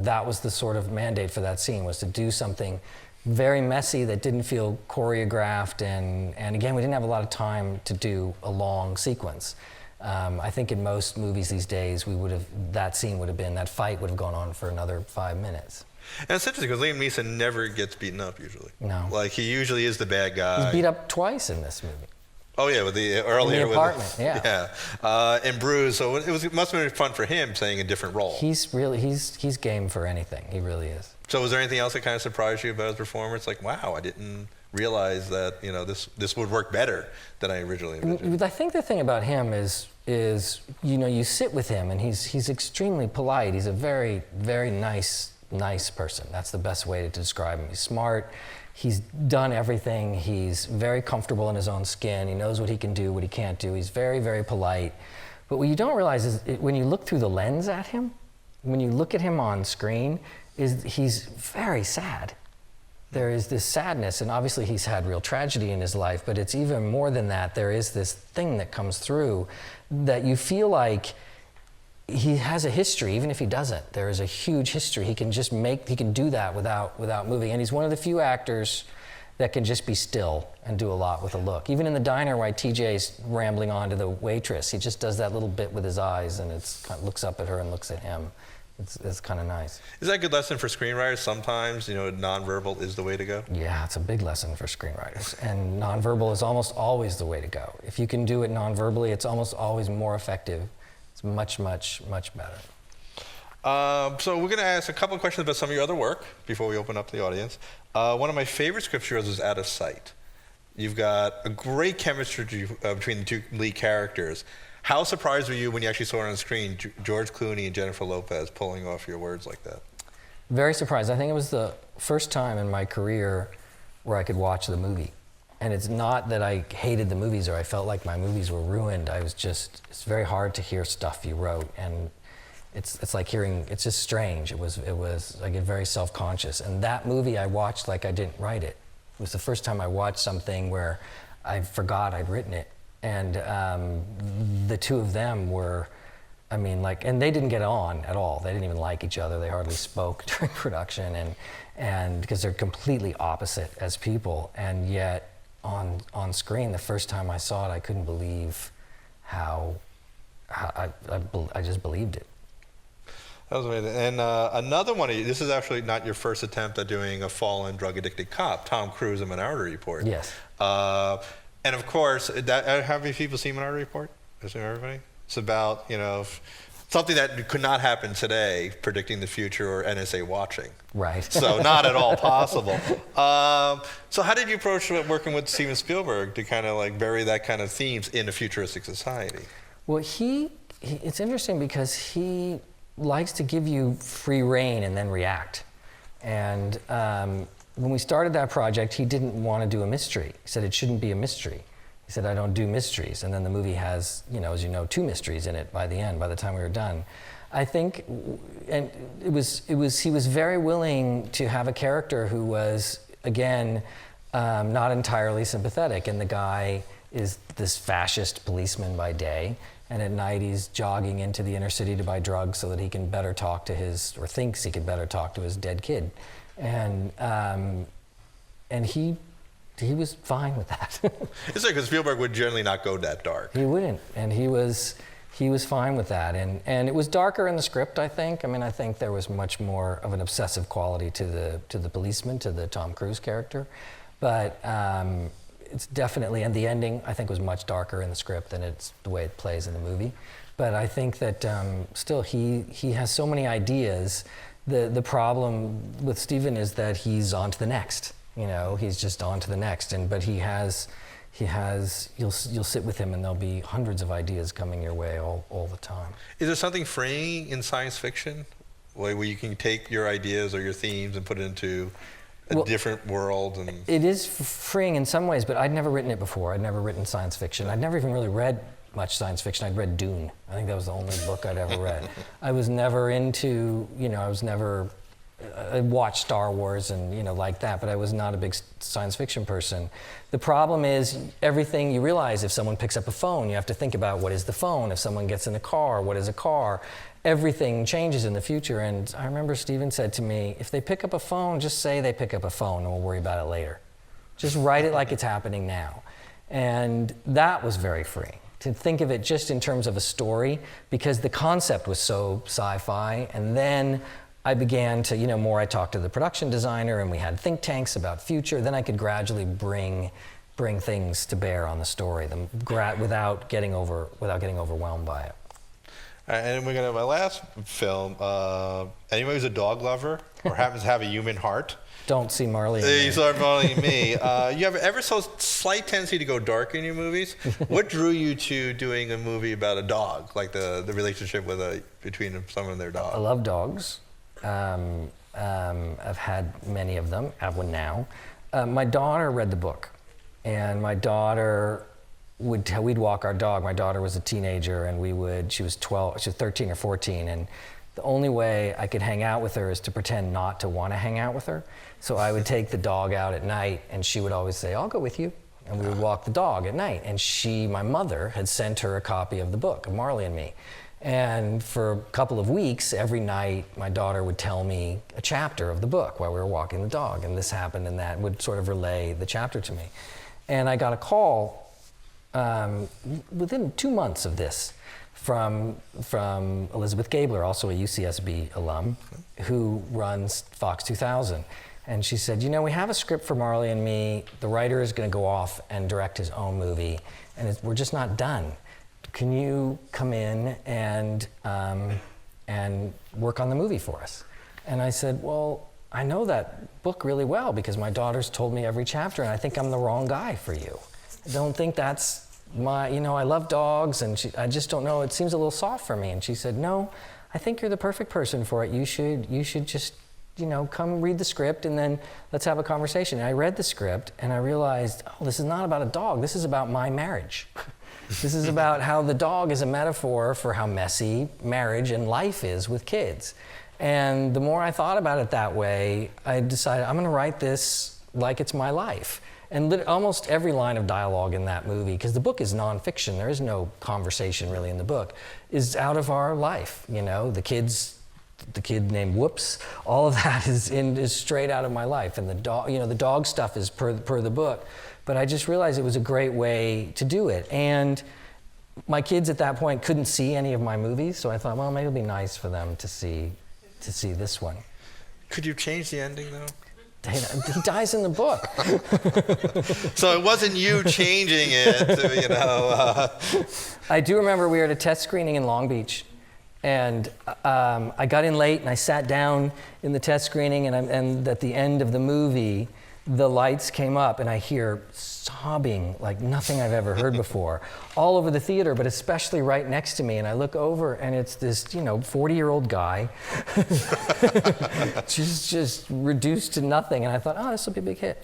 that was the sort of mandate for that scene, was to do something very messy that didn't feel choreographed, and again, we didn't have a lot of time to do a long sequence. I think in most movies these days, that fight would have gone on for another 5 minutes. And it's interesting because Liam Neeson never gets beaten up usually. No. Like, he usually is the bad guy. He's beat up twice in this movie. Oh yeah, with the earlier in the apartment, yeah. And Bruce. So it must have been fun for him playing a different role. He's game for anything. He really is. So was there anything else that kind of surprised you about his performance? Like, wow, I didn't realize that this would work better than I originally envisioned. I think the thing about him is you sit with him and he's extremely polite. He's a very, very nice person. That's the best way to describe him. He's smart. He's done everything. He's very comfortable in his own skin. He knows what he can do, what he can't do. He's very, very polite. But what you don't realize is when you look through the lens at him, when you look at him on screen, is he's very sad. There is this sadness, and obviously he's had real tragedy in his life, but it's even more than that. There is this thing that comes through that you feel like he has a history, even if he doesn't. There is a huge history. He can do that without moving. And he's one of the few actors that can just be still and do a lot with a look. Even in the diner while TJ's rambling on to the waitress, he just does that little bit with his eyes, and it's kind of looks up at her and looks at him. It's kind of nice. Is that a good lesson for screenwriters? Sometimes, nonverbal is the way to go? Yeah, it's a big lesson for screenwriters. And nonverbal is almost always the way to go. If you can do it nonverbally, it's almost always more effective. It's much, much, much better. So we're going to ask a couple of questions about some of your other work before we open up to the audience. One of my favorite script shows is Out of Sight. You've got a great chemistry between the two lead characters. How surprised were you when you actually saw it on screen, George Clooney and Jennifer Lopez pulling off your words like that? Very surprised. I think it was the first time in my career where I could watch the movie. And it's not that I hated the movies or I felt like my movies were ruined. It's very hard to hear stuff you wrote, and it's like hearing, it's just strange. It was I get very self-conscious. And that movie I watched like I didn't write it. It was the first time I watched something where I forgot I'd written it. And the two of them were, and they didn't get on at all. They didn't even like each other. They hardly spoke during production, and because they're completely opposite as people. And yet on screen, the first time I saw it, I couldn't believe how I just believed it. That was amazing. And another one of you, this is actually not your first attempt at doing a fallen drug-addicted cop, Tom Cruise in Minority Report. Yes. And of course, how many people see Minority Report? Is there everybody? It's about, something that could not happen today, predicting the future or NSA watching. Right. So not at all possible. So how did you approach working with Steven Spielberg to kind of like bury that kind of themes in a futuristic society? Well, it's interesting because he likes to give you free rein and then react. And when we started that project, he didn't want to do a mystery. He said it shouldn't be a mystery. He said, I don't do mysteries. And then the movie has, as you know, 2 mysteries in it by the time we were done. I think, and he was very willing to have a character who was, again, not entirely sympathetic. And the guy is this fascist policeman by day, and at night he's jogging into the inner city to buy drugs so that he can better talk to thinks he can better talk to his dead kid. And and he was fine with that. It's like because Spielberg would generally not go that dark. He wouldn't, and he was fine with that, and it was darker in the script. I think. I mean, I think there was much more of an obsessive quality to the policeman, to the Tom Cruise character, but it's definitely, and the ending I think was much darker in the script than it's the way it plays in the movie. But I think that still he has so many ideas. The problem with Steven is that he's on to the next. You know, he's just on to the next. But you'll sit with him and there'll be hundreds of ideas coming your way all the time. Is there something freeing in science fiction, where you can take your ideas or your themes and put it into a different world? And it is freeing in some ways, but I'd never written it before. I'd never written science fiction. I'd never even really read much science fiction. I'd read Dune. I think that was the only book I'd ever read. I was never into, I watched Star Wars and, like that, but I was not a big science fiction person. The problem is everything you realize, if someone picks up a phone, you have to think about what is the phone. If someone gets in a car, what is a car? Everything changes in the future. And I remember Steven said to me, if they pick up a phone, just say they pick up a phone and we'll worry about it later. Just write it like it's happening now. And that was very freeing. To think of it just in terms of a story, because the concept was so sci-fi, and then I began to, more I talked to the production designer, and we had think tanks about future, then I could gradually bring things to bear on the story without getting overwhelmed by it. And we're going to have my last film. Anyone who's a dog lover or happens to have a human heart. Don't see Marley and Me. You saw Marley and Me. You have ever so slight tendency to go dark in your movies. What drew you to doing a movie about a dog, like the relationship between someone and their dog? I love dogs. I've had many of them. I have one now. My daughter read the book, and my daughter we'd walk our dog. My daughter was a teenager, and she was 13 or 14, and the only way I could hang out with her is to pretend not to want to hang out with her. So I would take the dog out at night, and she would always say, "I'll go with you." And we would walk the dog at night. And my mother had sent her a copy of the book, of Marley and Me. And for a couple of weeks, every night, my daughter would tell me a chapter of the book while we were walking the dog. And this happened and that, would sort of relay the chapter to me. And I got a call within 2 months of this from Elizabeth Gabler, also a UCSB alum, who runs Fox 2000. And she said, we have a script for Marley and Me. The writer is going to go off and direct his own movie, and we're just not done. Can you come in and work on the movie for us? And I said, well, I know that book really well because my daughter's told me every chapter, and I think I'm the wrong guy for you. I don't think that's I love dogs, and I just don't know. It seems a little soft for me. And she said, no, I think you're the perfect person for it. You should just come read the script and then let's have a conversation. And I read the script and I realized, this is not about a dog. This is about my marriage. This is about how the dog is a metaphor for how messy marriage and life is with kids. And the more I thought about it that way, I decided I'm going to write this like it's my life. And almost every line of dialogue in that movie, because the book is nonfiction, there is no conversation really in the book, is out of our life. The kid named Whoops, all of that is straight out of my life. And the dog stuff is per the book. But I just realized it was a great way to do it. And my kids at that point couldn't see any of my movies, so I thought, well, maybe it'll be nice for them to see this one. Could you change the ending though? He dies in the book. So it wasn't you changing it, I do remember we were at a test screening in Long Beach, and I got in late and I sat down in the test screening, and at the end of the movie, the lights came up and I hear sobbing like nothing I've ever heard before, all over the theater, but especially right next to me. And I look over and it's this, 40-year-old guy, just reduced to nothing. And I thought, this will be a big hit.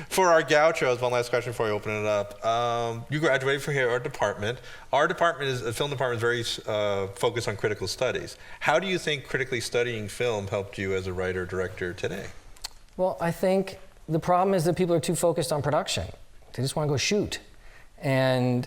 For our gauchos, one last question before we open it up. You graduated from here, our department. Our department the film department is very focused on critical studies. How do you think critically studying film helped you as a writer, director today? Well, I think the problem is that people are too focused on production. They just want to go shoot. And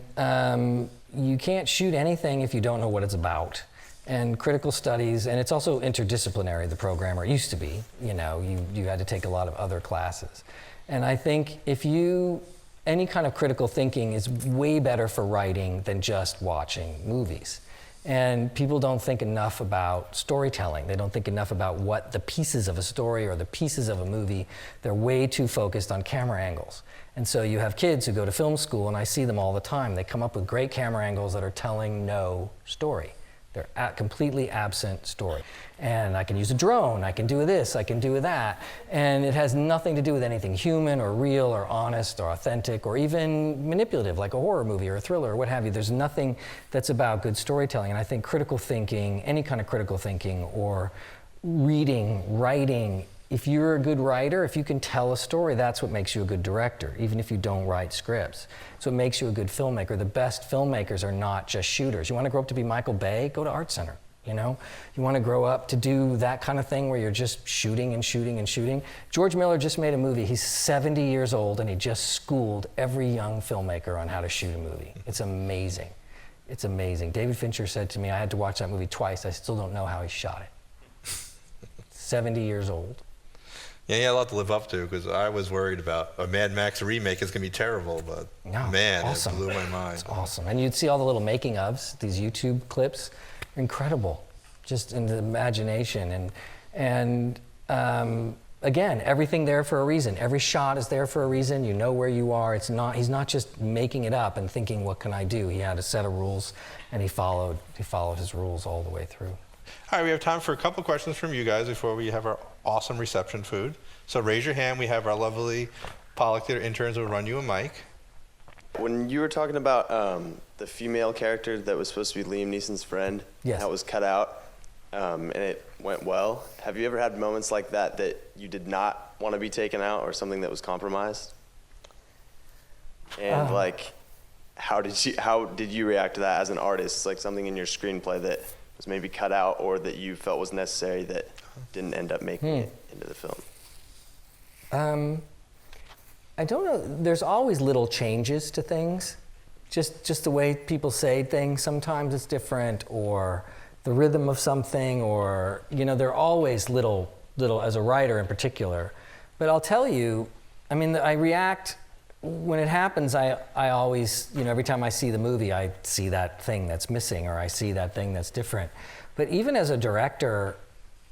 you can't shoot anything if you don't know what it's about. and critical studies, and it's also interdisciplinary, the program, or it used to be. You know, you had to take a lot of other classes. And I think any kind of critical thinking is way better for writing than just watching movies. And people don't think enough about storytelling. They don't think enough about what the pieces of a story or the pieces of a movie, they're way too focused on camera angles. And so you have kids who go to film school, and I see them all the time. They come up with great camera angles that are telling no story. They're completely absent story. And I can use a drone, I can do this, I can do that. And it has nothing to do with anything human or real or honest or authentic or even manipulative, like a horror movie or a thriller or what have you. There's nothing that's about good storytelling. And I think critical thinking, any kind of critical thinking or reading, writing, if you're a good writer, if you can tell a story, that's what makes you a good director, even if you don't write scripts. So it makes you a good filmmaker. The best filmmakers are not just shooters. You want to grow up to be Michael Bay? Go to Art Center, you know? You want to grow up to do that kind of thing where you're just shooting and shooting and shooting? George Miller just made a movie. He's 70 years old, and he just schooled every young filmmaker on how to shoot a movie. It's amazing. It's amazing. David Fincher said to me, I had to watch that movie twice. I still don't know how he shot it. 70 years old. Yeah, a lot to live up to, because I was worried about a Mad Max remake is going to be terrible, but man, awesome. It blew my mind. It's awesome. And you'd see all the little making ofs, these YouTube clips, incredible, just in the imagination. And again, everything there for a reason. Every shot is there for a reason. You know where you are. He's not just making it up and thinking, what can I do? He had a set of rules, and he followed his rules all the way through. All right, we have time for a couple questions from you guys before we have our awesome reception food. So raise your hand. We have our lovely Pollock Theater interns who will run you a mic. When you were talking about the female character that was supposed to be Liam Neeson's friend, yes, that was cut out, and it went well, have you ever had moments like that that you did not want to be taken out or something that was compromised? And how did you react to that as an artist? Like something in your screenplay that was maybe cut out or that you felt was necessary that didn't end up making it into the film? I don't know. There's always little changes to things. Just the way people say things, sometimes it's different, or the rhythm of something, or, you know, there are always little, as a writer in particular. But I'll tell you, I mean, I react, when it happens, I always, you know, every time I see the movie, I see that thing that's missing, or I see that thing that's different. But even as a director,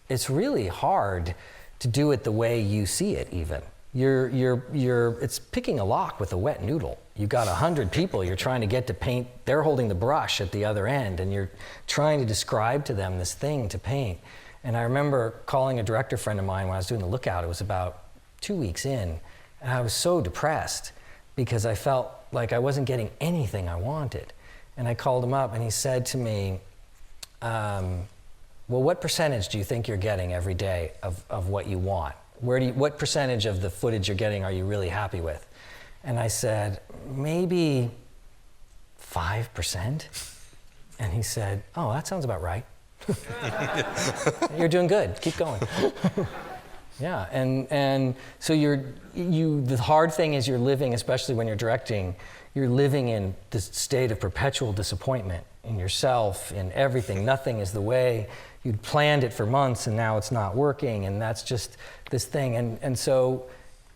it's really hard to do it the way you see it even. It's picking a lock with a wet noodle. You've got 100 people you're trying to get to paint. They're holding the brush at the other end, and you're trying to describe to them this thing to paint. And I remember calling a director friend of mine when I was doing The Lookout. It was about 2 weeks in, and I was so depressed because I felt like I wasn't getting anything I wanted. And I called him up, and he said to me, well, what percentage do you think you're getting every day of what you want? What percentage of the footage you're getting are you really happy with? And I said, maybe 5%. And he said, oh, that sounds about right. You're doing good, keep going. Yeah, and so the hard thing is you're living, especially when you're directing, you're living in this state of perpetual disappointment in yourself, in everything. Nothing is the way you'd planned it for months, and now it's not working, and that's just this thing. And so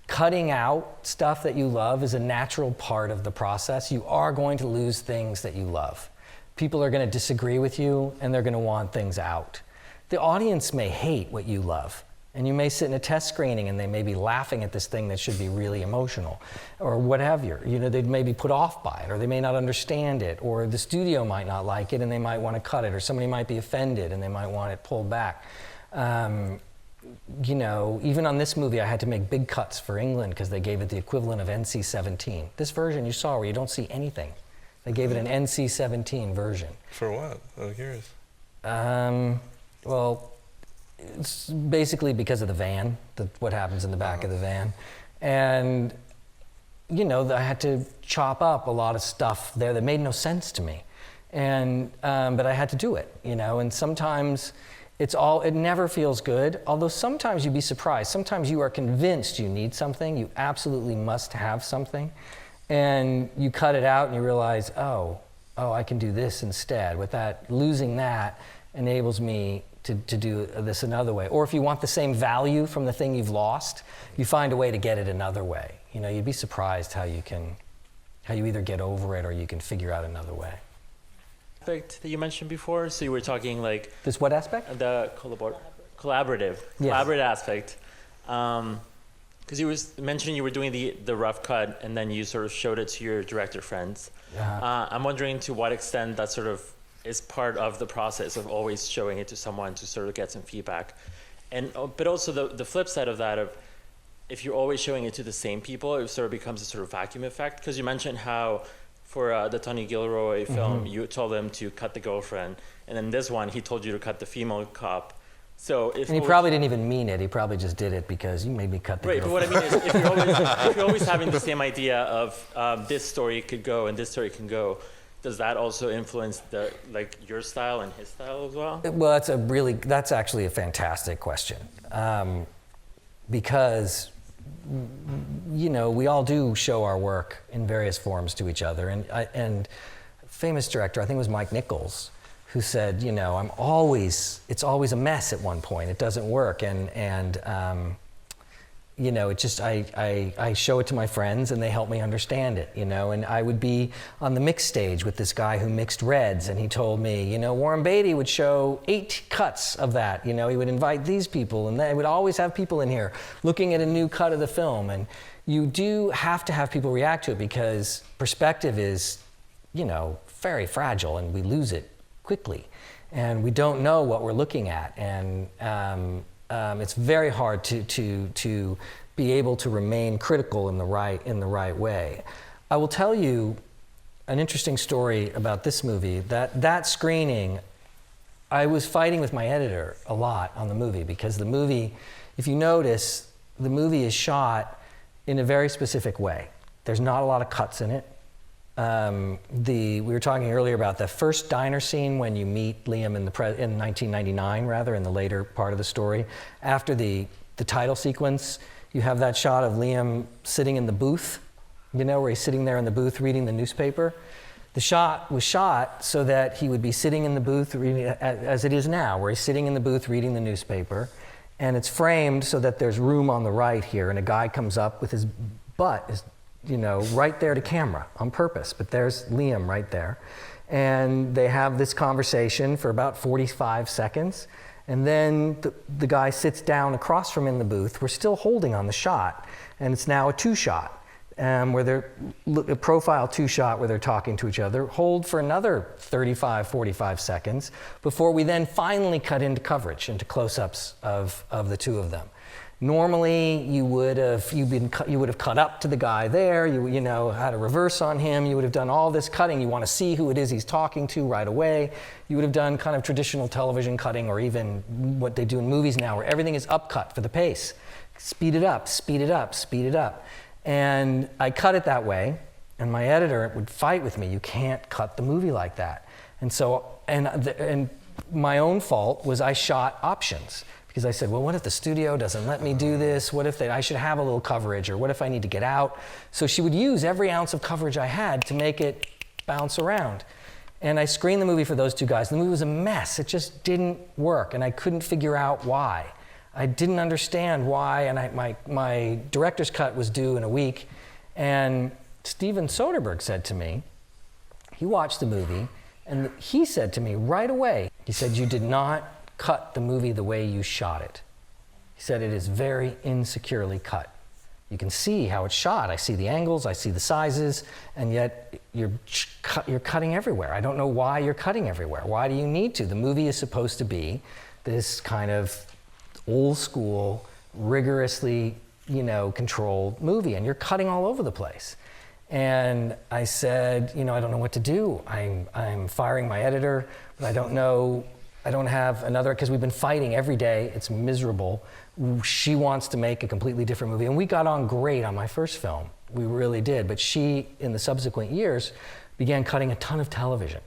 cutting out stuff that you love is a natural part of the process. You are going to lose things that you love. People are going to disagree with you, and they're going to want things out. The audience may hate what you love, and you may sit in a test screening and they may be laughing at this thing that should be really emotional, or whatever. You know, they may be put off by it, or they may not understand it, or the studio might not like it and they might want to cut it, or somebody might be offended and they might want it pulled back. You know, even on this movie, I had to make big cuts for England because they gave it the equivalent of NC-17. This version you saw where you don't see anything, they gave it an NC-17 version. For what? I'm curious. Well, it's basically because of the van, what happens in the back of the van. And, you know, I had to chop up a lot of stuff there that made no sense to me. And, but I had to do it, you know, and sometimes it never feels good, although sometimes you'd be surprised. Sometimes you are convinced you need something, you absolutely must have something, and you cut it out and you realize, oh, I can do this instead. With that, losing that, enables me to do this another way. Or if you want the same value from the thing you've lost, you find a way to get it another way. You know, you'd be surprised how you either get over it or you can figure out another way. Aspect that you mentioned before, so you were talking like This what aspect? the collaborative aspect. Because you were mentioning you were doing the rough cut and then you sort of showed it to your director friends. I'm wondering to what extent that sort of is part of the process of always showing it to someone to sort of get some feedback. And but also the flip side of that, of if you're always showing it to the same people, it sort of becomes a sort of vacuum effect. Because you mentioned how for the Tony Gilroy film, you told him to cut the girlfriend, and then this one, he told you to cut the female cop. So if And he probably didn't even mean it. He probably just did it because you made me cut the right, girlfriend. but what I mean is, if you're always having the same idea of this story could go and this story can go, does that also influence your style and his style as well? Well, that's actually a fantastic question, because you know, we all do show our work in various forms to each other, and famous director, I think it was Mike Nichols, who said, you know, it's always a mess at one point. It doesn't work, and you know, it just, I show it to my friends and they help me understand it, you know, and I would be on the mix stage with this guy who mixed reds, and he told me, you know, Warren Beatty would show 8 cuts of that, you know, he would invite these people, and they would always have people in here looking at a new cut of the film, and you do have to have people react to it because perspective is, you know, very fragile, and we lose it quickly, and we don't know what we're looking at, and it's very hard to be able to remain critical in the right way. I will tell you an interesting story about this movie. That screening, I was fighting with my editor a lot on the movie, because the movie, if you notice, the movie is shot in a very specific way. There's not a lot of cuts in it. We were talking earlier about the first diner scene when you meet Liam in 1999, rather, in the later part of the story. After the title sequence, you have that shot of Liam sitting in the booth, you know, where he's sitting there in the booth reading the newspaper. The shot was shot so that he would be sitting in the booth, reading, as it is now, where he's sitting in the booth reading the newspaper. And it's framed so that there's room on the right here, and a guy comes up with his butt, you know, right there to camera on purpose, but there's Liam right there. And they have this conversation for about 45 seconds, and then the guy sits down across from him in the booth. We're still holding on the shot, and it's now a 2-shot, where they're a profile 2-shot where they're talking to each other. Hold for another 35, 45 seconds before we then finally cut into coverage, into close-ups of the two of them. Normally, you would have cut up to the guy there. You know, had a reverse on him. You would have done all this cutting. You want to see who it is he's talking to right away. You would have done kind of traditional television cutting, or even what they do in movies now, where everything is upcut for the pace. Speed it up, speed it up, speed it up. And I cut it that way, and my editor would fight with me. You can't cut the movie like that. And so, and my own fault was I shot options. Because I said, well, what if the studio doesn't let me do this? What if I should have a little coverage? Or what if I need to get out? So she would use every ounce of coverage I had to make it bounce around. And I screened the movie for those two guys. The movie was a mess. It just didn't work, and I couldn't figure out why. I didn't understand why, and my director's cut was due in a week, and Steven Soderbergh said to me, he watched the movie, and he said to me right away, he said, you did not cut the movie the way you shot it. He said it is very insecurely cut. You can see how it's shot. I see the angles, I see the sizes, and yet you're cutting everywhere. I don't know why you're cutting everywhere. Why do you need to? The movie is supposed to be this kind of old school, rigorously, you know, controlled movie, and you're cutting all over the place. And I said, you know, I don't know what to do. I'm firing my editor, but I don't know. I don't have another, because we've been fighting every day. It's miserable. She wants to make a completely different movie. And we got on great on my first film. We really did. But she, in the subsequent years, began cutting a ton of television.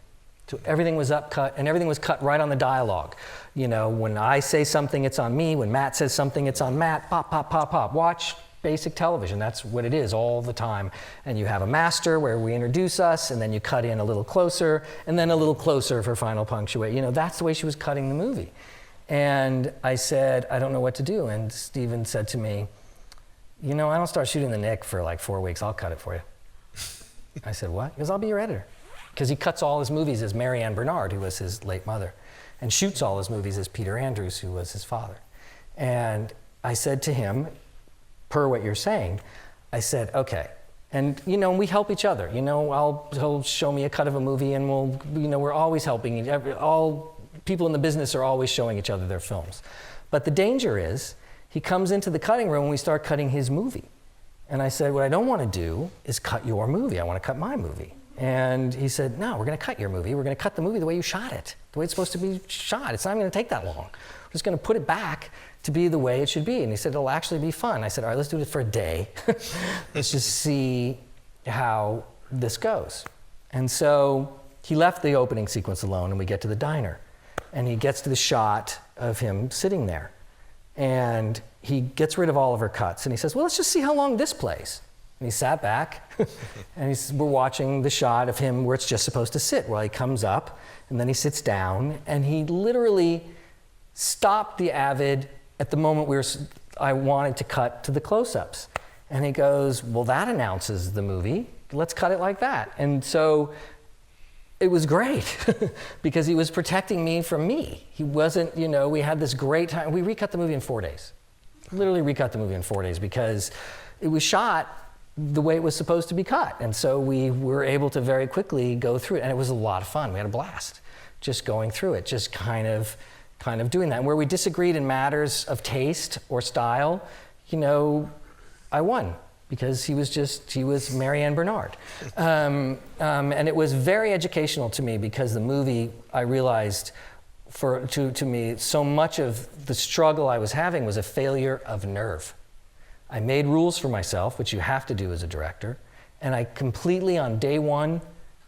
So everything was upcut, and everything was cut right on the dialogue. You know, when I say something, it's on me. When Matt says something, it's on Matt. Pop, pop, pop, pop. Watch basic television. That's what it is all the time. And you have a master where we introduce us, and then you cut in a little closer, and then a little closer for final punctuation. You know, that's the way she was cutting the movie. And I said, I don't know what to do. And Steven said to me, you know, I don't start shooting the Nick for like 4 weeks. I'll cut it for you. I said, what? He goes, I'll be your editor. Because he cuts all his movies as Marianne Bernard, who was his late mother, and shoots all his movies as Peter Andrews, who was his father. And I said to him, per what you're saying, I said, okay. And, you know, we help each other. You know, he'll show me a cut of a movie, and we're always helping. All people in the business are always showing each other their films. But the danger is, he comes into the cutting room and we start cutting his movie. And I said, what I don't want to do is cut your movie. I want to cut my movie. And he said, no, we're going to cut your movie. We're going to cut the movie the way you shot it, the way it's supposed to be shot. It's not going to take that long. We're just going to put it back to be the way it should be. And he said, it'll actually be fun. I said, all right, let's do it for a day. Let's just see how this goes. And so he left the opening sequence alone, and we get to the diner. And he gets to the shot of him sitting there. And he gets rid of all of her cuts. And he says, well, let's just see how long this plays. And he sat back, and we're watching the shot of him where it's just supposed to sit. Well, he comes up, and then he sits down, and he literally stopped the Avid at the moment I wanted to cut to the close-ups. And he goes, well, that announces the movie. Let's cut it like that. And so it was great because he was protecting me from me. He wasn't, you know, we had this great time. We recut the movie in 4 days. Literally recut the movie in 4 days because it was shot the way it was supposed to be cut. And so we were able to very quickly go through it. And it was a lot of fun. We had a blast just going through it, just kind of doing that. And where we disagreed in matters of taste or style, you know, I won because he was Marianne Bernard. And it was very educational to me because the movie, I realized, to me, so much of the struggle I was having was a failure of nerve. I made rules for myself, which you have to do as a director, and I completely, on day one,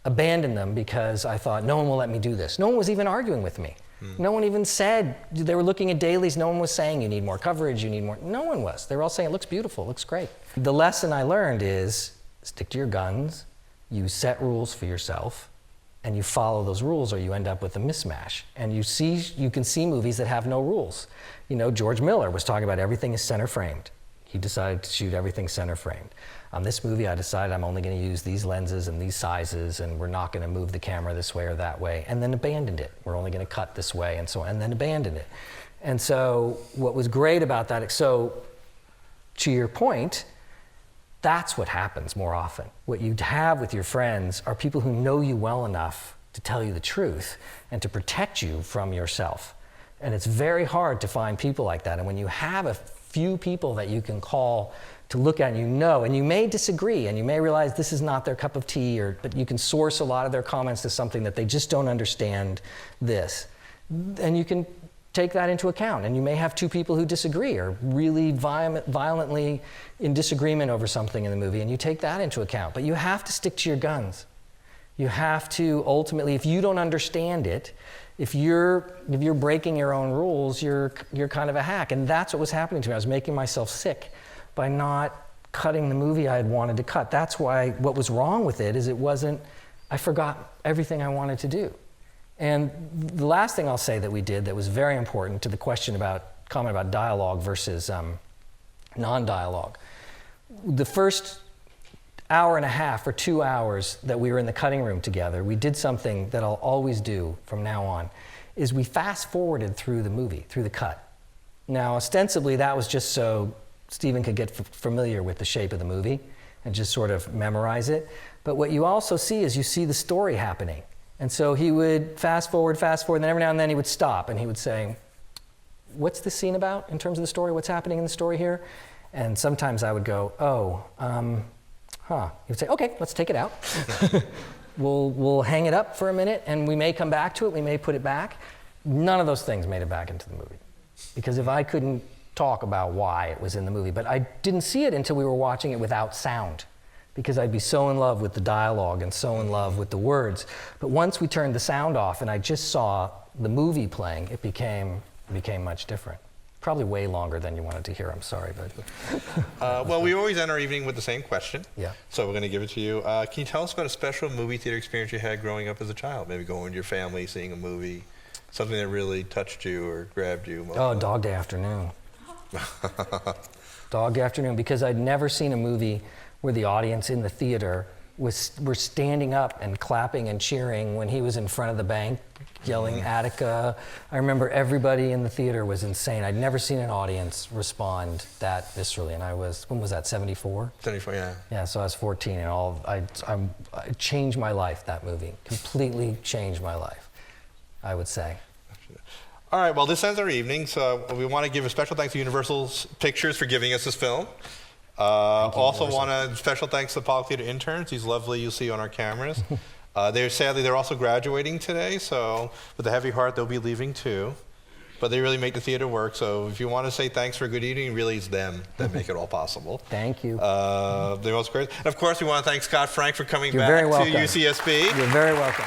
abandoned them because I thought, no one will let me do this. No one was even arguing with me. No one even said, they were looking at dailies, no one was saying you need more coverage, you need more. No one was. They were all saying it looks beautiful, it looks great. The lesson I learned is stick to your guns, you set rules for yourself, and you follow those rules or you end up with a mismatch. And you can see movies that have no rules. You know, George Miller was talking about everything is center framed. He decided to shoot everything center framed. On this movie, I decided I'm only going to use these lenses and these sizes, and we're not going to move the camera this way or that way, and then abandoned it. We're only going to cut this way, and so on, and then abandoned it. And so what was great about that, so to your point, that's what happens more often. What you have with your friends are people who know you well enough to tell you the truth and to protect you from yourself. And it's very hard to find people like that. And when you have a few people that you can call to look at, and you may disagree, and you may realize this is not their cup of tea, but you can source a lot of their comments to something that they just don't understand this. And you can take that into account. And you may have two people who disagree or really violently in disagreement over something in the movie, and you take that into account. But you have to stick to your guns. You have to ultimately, if you don't understand it, if you're breaking your own rules, you're kind of a hack. And that's what was happening to me. I was making myself sick by not cutting the movie I had wanted to cut. That's why what was wrong with it is I forgot everything I wanted to do. And the last thing I'll say that we did that was very important to the comment about dialogue versus non-dialogue. The first hour and a half or 2 hours that we were in the cutting room together, we did something that I'll always do from now on, is we fast forwarded through the movie, through the cut. Now, ostensibly, that was just so Steven could get familiar with the shape of the movie and just sort of memorize it. But what you also see is you see the story happening. And so he would fast forward, and then every now and then he would stop and he would say, what's this scene about in terms of the story? What's happening in the story here? And sometimes I would go, He would say, okay, let's take it out. We'll hang it up for a minute and we may come back to it, we may put it back. None of those things made it back into the movie. Because if I couldn't talk about why it was in the movie, but I didn't see it until we were watching it without sound, because I'd be so in love with the dialogue and so in love with the words. But once we turned the sound off and I just saw the movie playing, it became much different. probably way longer than you wanted to hear. I'm sorry, but. Well, we always end our evening with the same question. Yeah. So we're going to give it to you. Can you tell us about a special movie theater experience you had growing up as a child? Maybe going with your family, seeing a movie, something that really touched you or grabbed you. Oh, Dog Day Afternoon. Dog Day Afternoon, because I'd never seen a movie where the audience in the theater were standing up and clapping and cheering when he was in front of the bank yelling Attica. I remember everybody in the theater was insane. I'd never seen an audience respond that viscerally, and when was that, 74? 74, yeah. Yeah, so I was 14, and it changed my life, that movie. Completely changed my life, I would say. All right, well, this ends our evening, so we want to give a special thanks to Universal Pictures for giving us this film. Also want to special thanks to the Pollock Theater interns. These lovely you'll see on our cameras. They're also graduating today, so with a heavy heart they'll be leaving too. But they really make the theater work. So if you want to say thanks for a good evening, really it's them that make it all possible. Thank you. They're most great. And of course we want to thank Scott Frank for coming You're back very welcome. to UCSB. You're very welcome.